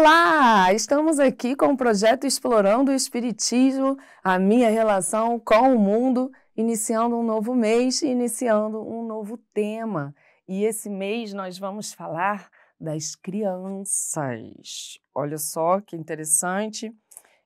Olá! Estamos aqui com o projeto Explorando o Espiritismo, a minha relação com o mundo, iniciando um novo mês, iniciando um novo tema. E esse mês nós vamos falar das crianças. Olha só que interessante.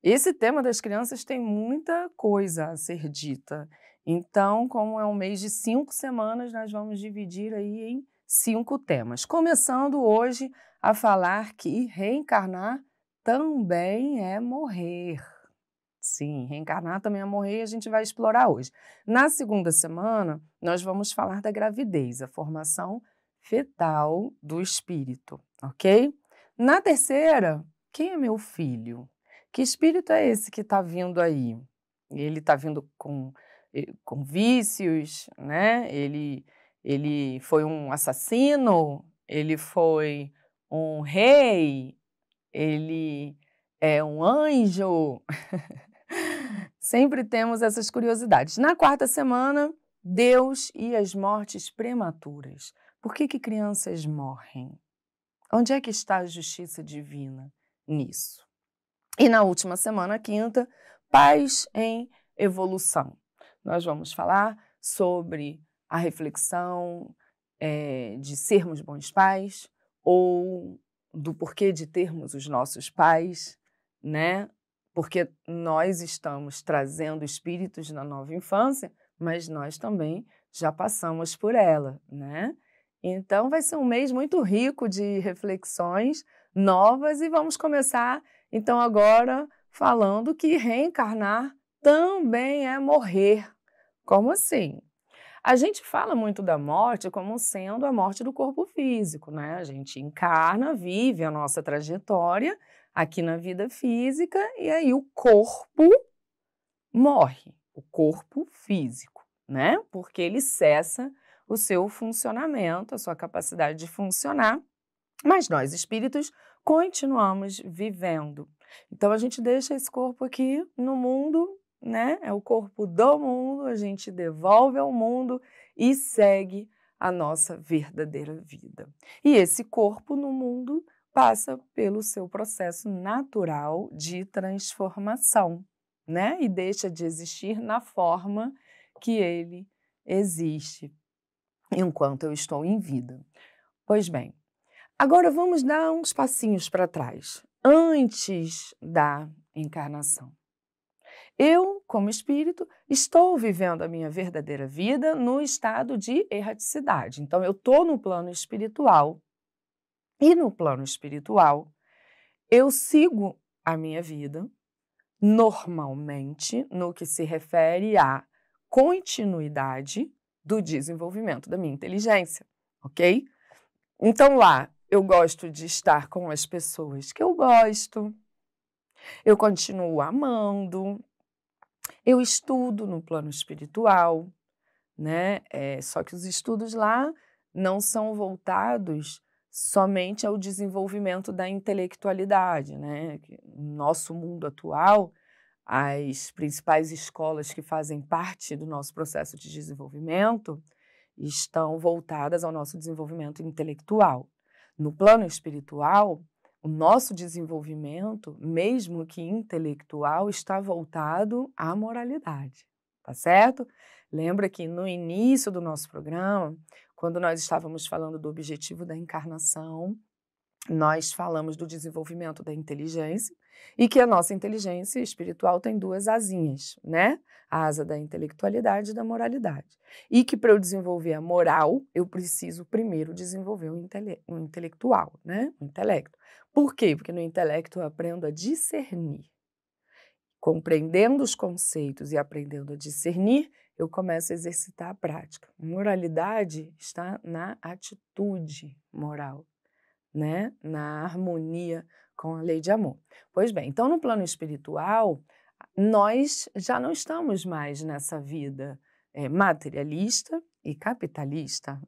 Esse tema das crianças tem muita coisa a ser dita. Então, como é um mês de 5 semanas, nós vamos dividir aí em 5 temas. Começando hoje a falar que reencarnar também é morrer. Sim, reencarnar também é morrer e a gente vai explorar hoje. Na segunda semana, nós vamos falar da gravidez, a formação fetal do espírito, ok? Na terceira, quem é meu filho? Que espírito é esse que está vindo aí? Ele está vindo com vícios, né? Ele foi um assassino? Ele foi um rei? Ele é um anjo? Sempre temos essas curiosidades. Na quarta semana, Deus e as mortes prematuras. Por que crianças morrem? Onde é que está a justiça divina nisso? E na última semana, quinta, paz em evolução. Nós vamos falar sobre a reflexão de sermos bons pais ou do porquê de termos os nossos pais, né? Porque nós estamos trazendo espíritos na nova infância, mas nós também já passamos por ela, né? Então vai ser um mês muito rico de reflexões novas e vamos começar então agora falando que reencarnar também é morrer. Como assim? A gente fala muito da morte como sendo a morte do corpo físico, né? A gente encarna, vive a nossa trajetória aqui na vida física e aí o corpo morre, o corpo físico, né? Porque ele cessa o seu funcionamento, a sua capacidade de funcionar, mas nós, espíritos, continuamos vivendo. Então a gente deixa esse corpo aqui no mundo, né? É o corpo do mundo, a gente devolve ao mundo e segue a nossa verdadeira vida. E esse corpo no mundo passa pelo seu processo natural de transformação, né? E deixa de existir na forma que ele existe enquanto eu estou em vida. Pois bem, agora vamos dar uns passinhos para trás, antes da encarnação. Eu, como espírito, estou vivendo a minha verdadeira vida no estado de erraticidade. Então, eu estou no plano espiritual e no plano espiritual eu sigo a minha vida normalmente no que se refere à continuidade do desenvolvimento da minha inteligência, ok? Então lá, eu gosto de estar com as pessoas que eu gosto, eu continuo amando, eu estudo no plano espiritual, né? Só que os estudos lá não são voltados somente ao desenvolvimento da intelectualidade, né? No nosso mundo atual, as principais escolas que fazem parte do nosso processo de desenvolvimento estão voltadas ao nosso desenvolvimento intelectual. No plano espiritual, o nosso desenvolvimento, mesmo que intelectual, está voltado à moralidade, tá certo? Lembra que no início do nosso programa, quando nós estávamos falando do objetivo da encarnação, nós falamos do desenvolvimento da inteligência e que a nossa inteligência espiritual tem 2 asinhas, né? A asa da intelectualidade e da moralidade. E que para eu desenvolver a moral, eu preciso primeiro desenvolver o intelectual, né? O intelecto. Por quê? Porque no intelecto eu aprendo a discernir. Compreendendo os conceitos e aprendendo a discernir, eu começo a exercitar a prática. Moralidade está na atitude moral, né? Na harmonia com a lei de amor. Pois bem, então no plano espiritual, nós já não estamos mais nessa vida materialista e capitalista,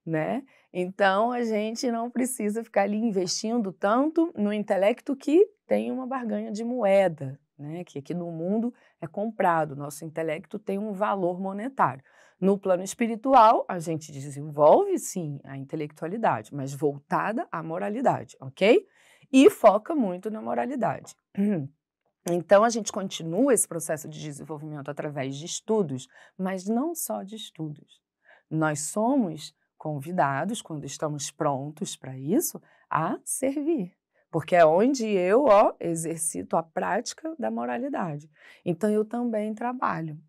né? Então a gente não precisa ficar ali investindo tanto no intelecto que tem uma barganha de moeda, né? Que aqui no mundo é comprado, nosso intelecto tem um valor monetário. No plano espiritual, a gente desenvolve, sim, a intelectualidade, mas voltada à moralidade, ok? e foca muito na moralidade. Então, a gente continua esse processo de desenvolvimento através de estudos, mas não só de estudos. Nós somos convidados, quando estamos prontos para isso, a servir. Porque é onde eu exercito a prática da moralidade. Então, eu também trabalho.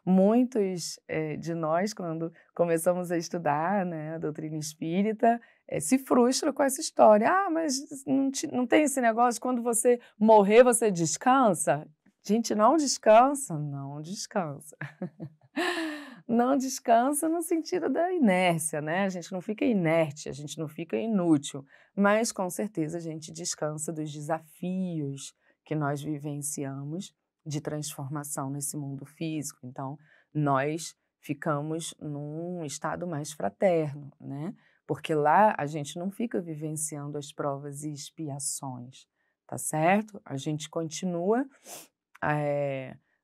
Muitos de nós, quando começamos a estudar, né, a doutrina espírita, se frustram com essa história. Ah, mas não tem esse negócio, quando você morrer, você descansa? Gente, não descansa, não descansa. Não descansa no sentido da inércia, né? A gente não fica inerte, a gente não fica inútil, mas com certeza a gente descansa dos desafios que nós vivenciamos de transformação nesse mundo físico. Então, nós ficamos num estado mais fraterno, né? Porque lá a gente não fica vivenciando as provas e expiações, tá certo? A gente continua,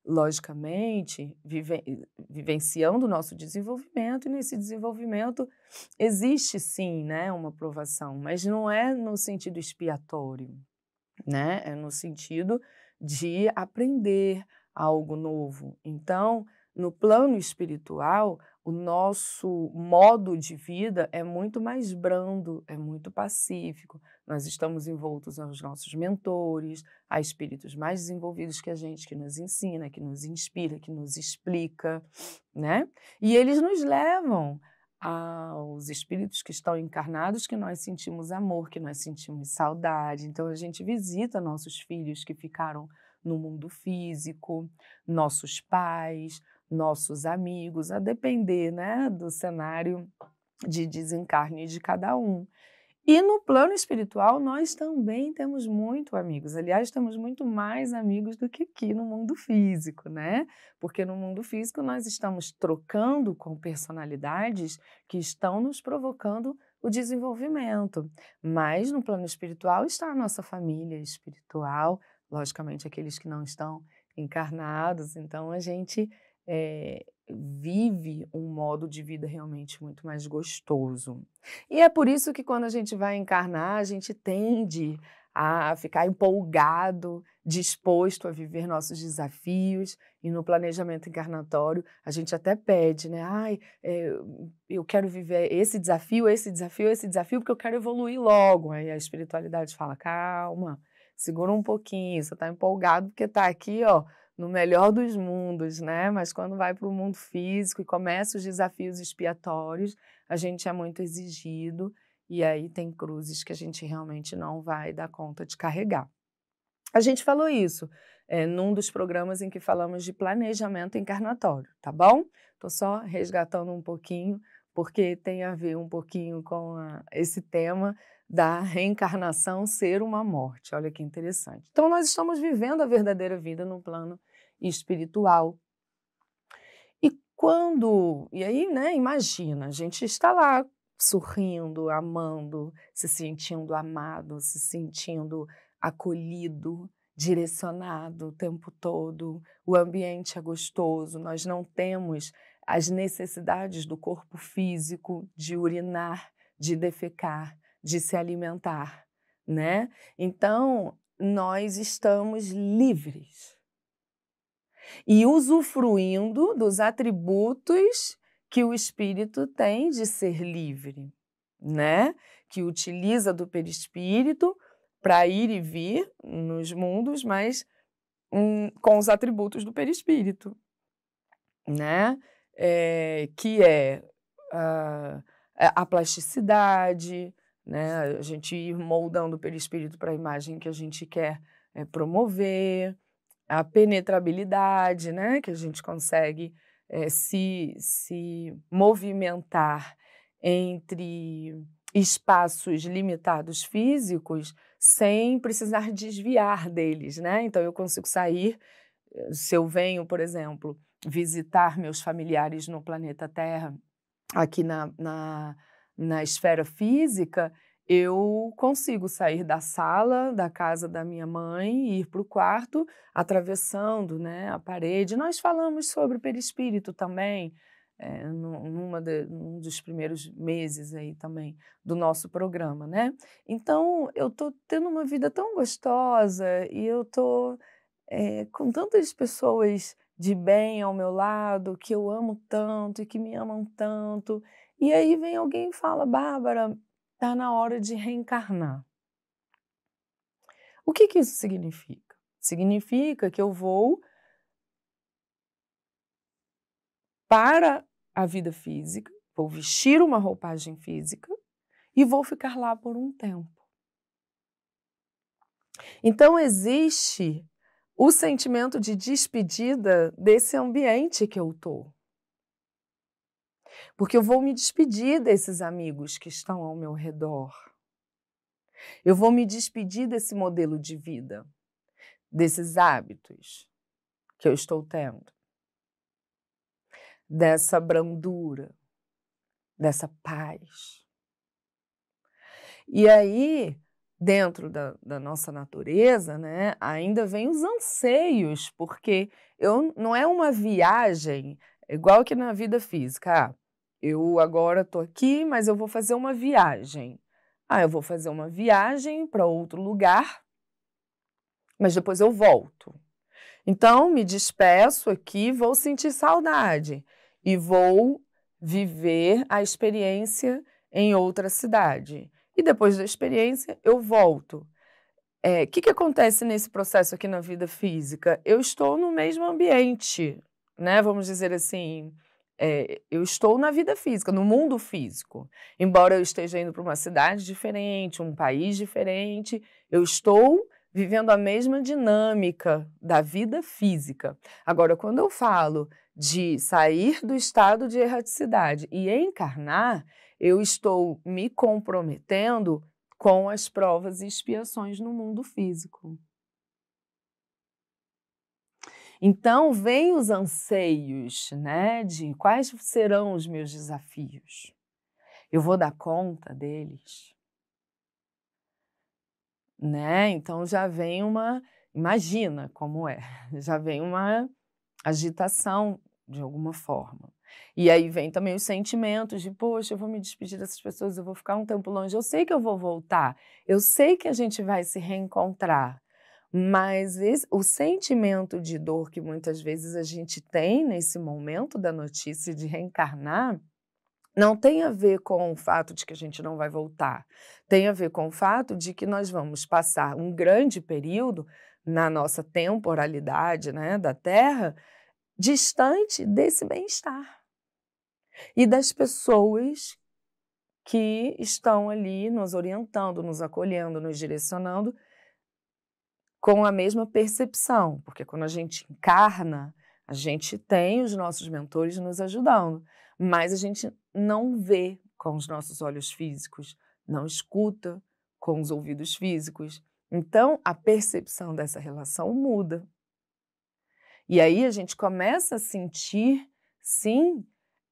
logicamente, vivenciando o nosso desenvolvimento, e nesse desenvolvimento existe sim, né, uma provação, mas não é no sentido expiatório, né? É no sentido de aprender algo novo. Então, no plano espiritual, o nosso modo de vida é muito mais brando, é muito pacífico. Nós estamos envoltos aos nossos mentores, a espíritos mais desenvolvidos que a gente, que nos ensina, que nos inspira, que nos explica, né? E eles nos levam aos espíritos que estão encarnados, que nós sentimos amor, que nós sentimos saudade. Então, a gente visita nossos filhos que ficaram no mundo físico, nossos pais, nossos amigos, a depender, né, do cenário de desencarne de cada um. E no plano espiritual, nós também temos muito amigos. Aliás, temos muito mais amigos do que aqui no mundo físico, né? Porque no mundo físico nós estamos trocando com personalidades que estão nos provocando o desenvolvimento. Mas no plano espiritual está a nossa família espiritual, logicamente aqueles que não estão encarnados. Então a gente vive um modo de vida realmente muito mais gostoso. E é por isso que quando a gente vai encarnar, a gente tende a ficar empolgado, disposto a viver nossos desafios, e no planejamento encarnatório a gente até pede, né? Ai, eu quero viver esse desafio, porque eu quero evoluir logo. Aí a espiritualidade fala, calma, segura um pouquinho, você está empolgado porque está aqui, ó, no melhor dos mundos, né? Mas quando vai para o mundo físico e começa os desafios expiatórios, a gente é muito exigido e aí tem cruzes que a gente realmente não vai dar conta de carregar. A gente falou isso num dos programas em que falamos de planejamento encarnatório, tá bom? Estou só resgatando um pouquinho, porque tem a ver um pouquinho com esse tema da reencarnação ser uma morte. Olha que interessante. Então, nós estamos vivendo a verdadeira vida no plano espiritual. E aí, né, imagina, a gente está lá sorrindo, amando, se sentindo amado, se sentindo acolhido, direcionado o tempo todo, o ambiente é gostoso, nós não temos as necessidades do corpo físico de urinar, de defecar, de se alimentar, né? Então, nós estamos livres e usufruindo dos atributos que o espírito tem de ser livre, né? Que utiliza do perispírito para ir e vir nos mundos, mas com os atributos do perispírito, né? Que é a plasticidade, né? A gente ir moldando o perispírito para a imagem que a gente quer promover, a penetrabilidade, né? Que a gente consegue se movimentar entre espaços limitados físicos sem precisar desviar deles, né? Então, eu consigo sair, se eu venho, por exemplo, visitar meus familiares no planeta Terra, aqui na esfera física, eu consigo sair da sala, da casa da minha mãe, e ir para o quarto, atravessando, né, a parede. Nós falamos sobre perispírito também, num dos primeiros meses aí também do nosso programa, né? Então, eu tô tendo uma vida tão gostosa e eu tô com tantas pessoas de bem ao meu lado, que eu amo tanto e que me amam tanto. E aí vem alguém e fala: Bárbara, tá na hora de reencarnar. O que que isso significa? Significa que eu vou para a vida física, vou vestir uma roupagem física e vou ficar lá por um tempo. Então existe o sentimento de despedida desse ambiente que eu tô. Porque eu vou me despedir desses amigos que estão ao meu redor. Eu vou me despedir desse modelo de vida, desses hábitos que eu estou tendo, dessa brandura, dessa paz. E aí, dentro da nossa natureza, né, ainda vem os anseios, porque não é uma viagem igual que na vida física. Eu agora estou aqui, mas eu vou fazer uma viagem. Eu vou fazer uma viagem para outro lugar, mas depois eu volto. Então, me despeço aqui, vou sentir saudade e vou viver a experiência em outra cidade. E depois da experiência, eu volto. O que acontece nesse processo aqui na vida física? Eu estou no mesmo ambiente, né? Vamos dizer assim, eu estou na vida física, no mundo físico. Embora eu esteja indo para uma cidade diferente, um país diferente, eu estou vivendo a mesma dinâmica da vida física. Agora, quando eu falo de sair do estado de erraticidade e encarnar, eu estou me comprometendo com as provas e expiações no mundo físico. Então, vem os anseios, né, de quais serão os meus desafios. Eu vou dar conta deles? Né? Então, já vem imagina como é, já vem uma agitação de alguma forma. E aí vem também os sentimentos de, poxa, eu vou me despedir dessas pessoas, eu vou ficar um tempo longe, eu sei que eu vou voltar, eu sei que a gente vai se reencontrar, mas o sentimento de dor que muitas vezes a gente tem nesse momento da notícia de reencarnar não tem a ver com o fato de que a gente não vai voltar, tem a ver com o fato de que nós vamos passar um grande período na nossa temporalidade, né, da Terra, distante desse bem-estar e das pessoas que estão ali nos orientando, nos acolhendo, nos direcionando com a mesma percepção, porque quando a gente encarna, a gente tem os nossos mentores nos ajudando, mas a gente não vê com os nossos olhos físicos, não escuta com os ouvidos físicos. Então, a percepção dessa relação muda. E aí a gente começa a sentir, sim,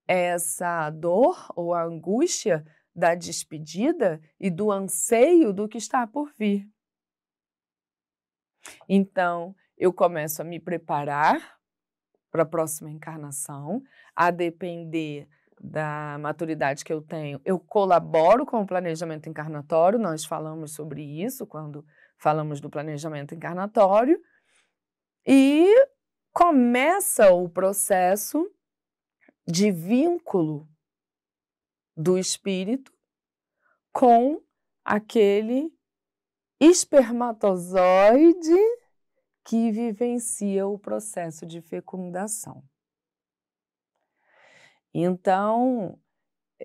essa dor ou a angústia da despedida e do anseio do que está por vir. Então, eu começo a me preparar para a próxima encarnação, a depender da maturidade que eu tenho. Eu colaboro com o planejamento encarnatório, nós falamos sobre isso quando falamos do planejamento encarnatório, e começa o processo de vínculo do espírito com aquele espermatozoide que vivencia o processo de fecundação. Então,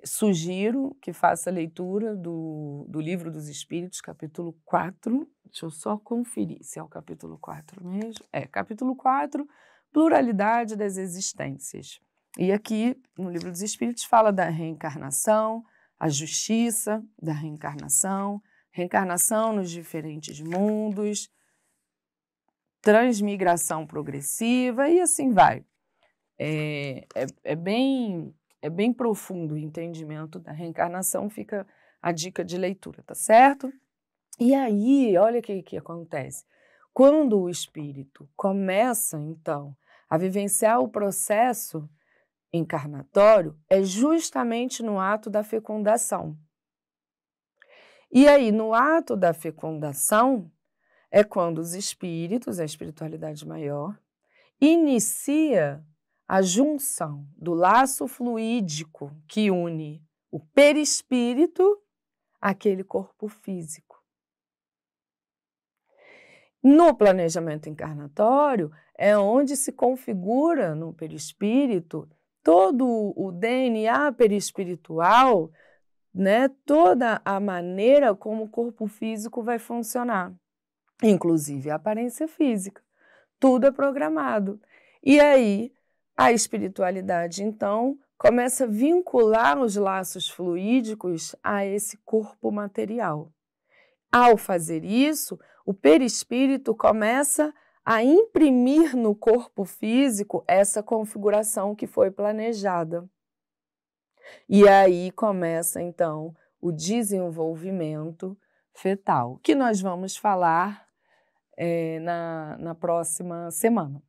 sugiro que faça a leitura do Livro dos Espíritos, capítulo 4. Deixa eu só conferir se é o capítulo 4 mesmo. Capítulo 4, Pluralidade das Existências. E aqui, no Livro dos Espíritos, fala da reencarnação, a justiça da reencarnação, reencarnação nos diferentes mundos, transmigração progressiva e assim vai. É bem profundo o entendimento da reencarnação, fica a dica de leitura, tá certo? E aí, olha o que acontece. Quando o espírito começa, então, a vivenciar o processo encarnatório é justamente no ato da fecundação. E aí, no ato da fecundação, é quando os espíritos, a espiritualidade maior, inicia a junção do laço fluídico que une o perispírito àquele corpo físico. No planejamento encarnatório, é onde se configura no perispírito todo o DNA perispiritual, né? Toda a maneira como o corpo físico vai funcionar, inclusive a aparência física. Tudo é programado. E aí, a espiritualidade, então, começa a vincular os laços fluídicos a esse corpo material. Ao fazer isso, o perispírito começa a imprimir no corpo físico essa configuração que foi planejada. E aí começa, então, o desenvolvimento fetal, que nós vamos falar na próxima semana.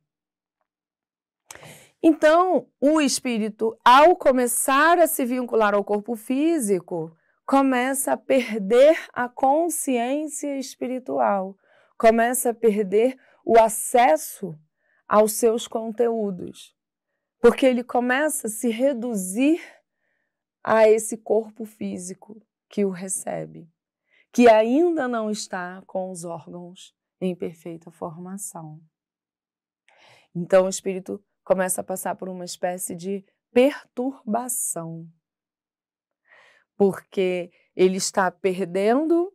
Então, o espírito, ao começar a se vincular ao corpo físico, começa a perder a consciência espiritual, começa a perder o acesso aos seus conteúdos, porque ele começa a se reduzir a esse corpo físico que o recebe, que ainda não está com os órgãos em perfeita formação. Então, o espírito começa a passar por uma espécie de perturbação, porque ele está perdendo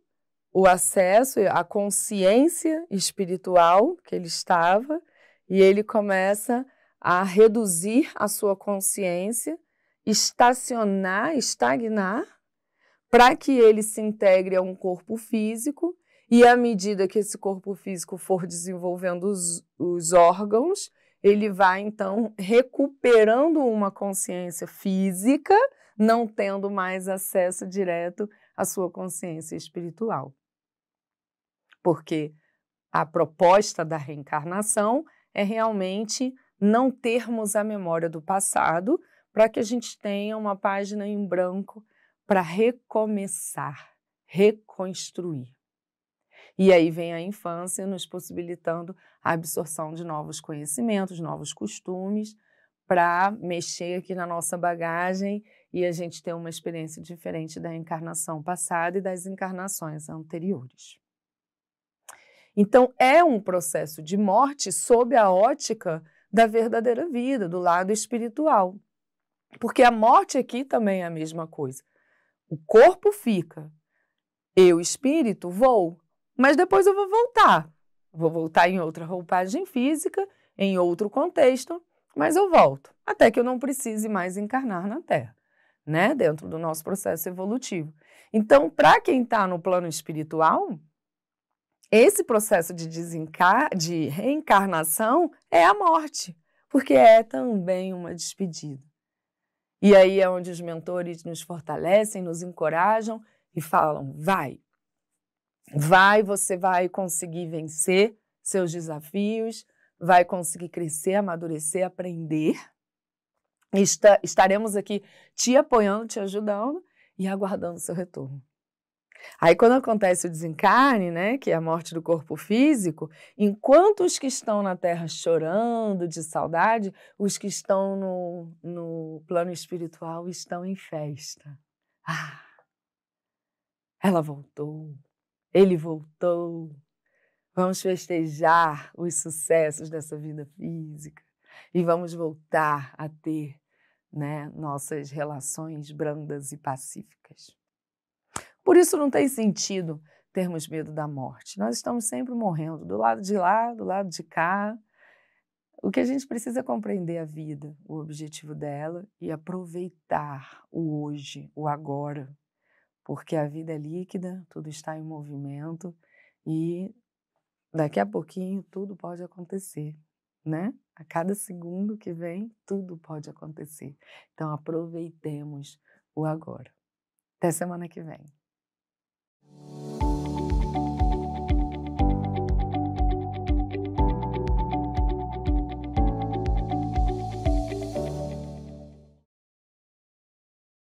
o acesso, a consciência espiritual que ele estava, e ele começa a reduzir a sua consciência, estagnar, para que ele se integre a um corpo físico, e à medida que esse corpo físico for desenvolvendo os órgãos, ele vai, então, recuperando uma consciência física, não tendo mais acesso direto à sua consciência espiritual. Porque a proposta da reencarnação é realmente não termos a memória do passado para que a gente tenha uma página em branco para recomeçar, reconstruir. E aí vem a infância nos possibilitando a absorção de novos conhecimentos, novos costumes, para mexer aqui na nossa bagagem e a gente ter uma experiência diferente da encarnação passada e das encarnações anteriores. Então, é um processo de morte sob a ótica da verdadeira vida, do lado espiritual. Porque a morte aqui também é a mesma coisa. O corpo fica, eu, espírito, vou, mas depois eu vou voltar. Vou voltar em outra roupagem física, em outro contexto, mas eu volto, até que eu não precise mais encarnar na Terra, né? Dentro do nosso processo evolutivo. Então, para quem está no plano espiritual, esse processo de reencarnação é a morte, porque é também uma despedida. E aí é onde os mentores nos fortalecem, nos encorajam e falam, vai, você vai conseguir vencer seus desafios, vai conseguir crescer, amadurecer, aprender. Estaremos aqui te apoiando, te ajudando e aguardando seu retorno. Aí quando acontece o desencarne, né, que é a morte do corpo físico, enquanto os que estão na Terra chorando de saudade, os que estão no plano espiritual estão em festa. Ah, ela voltou, ele voltou, vamos festejar os sucessos dessa vida física e vamos voltar a ter, né, nossas relações brandas e pacíficas. Por isso não tem sentido termos medo da morte. Nós estamos sempre morrendo, do lado de lá, do lado de cá. O que a gente precisa é compreender a vida, o objetivo dela e aproveitar o hoje, o agora. Porque a vida é líquida, tudo está em movimento e daqui a pouquinho tudo pode acontecer, né? A cada segundo que vem, tudo pode acontecer. Então aproveitemos o agora. Até semana que vem.